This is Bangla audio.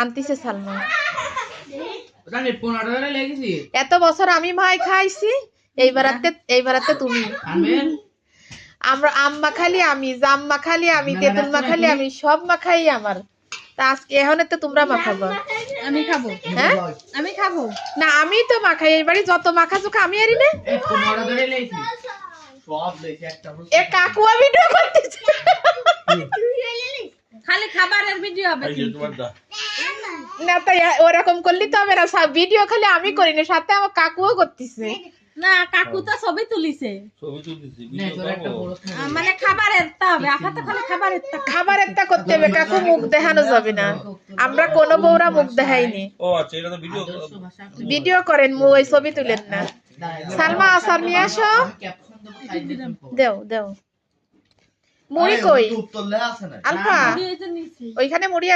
আনতিছে সালমা। এত বছর আমি মাই খাইছি, এইবারাতে তুমি। আমরা আম্মা খালি আমি, জাম মাখালি আমি, তেঁতুল মাখালি আমি, সব মাখাই আমার। তা আজকে এখন তো তোমরা মাখাবো। আমি খাবো। হ্যাঁ আমি খাবো না, আমি তো মাখাই। এইবারই যত মাখা চোখা আমি আরি না। এ কাকুয়া ভিডিও করতেছে, খালি খাবারের ভিডিও হবে। না তাই ওরকম করলি তো হবে না। ভিডিও খালি আমি করি না, সাথে আমার কাকুও করতেছে। না কাকু তো ছবি তুলিছে, মানে খাবারের তা হবে। আপা তো খালি খাবারের তা করতে হবে, কাকু মুখ দেখানো যাবে না। আমরা কোনো বউরা মুখ দেখাইনি। ও আচ্ছা, এটা তো ভিডিও করেন, ওই ছবি তুলেন না। সালমা আসার নিয়ে আসো। দেও দেও। মুড়ি কই আলফা? ওইখানে মুড়ি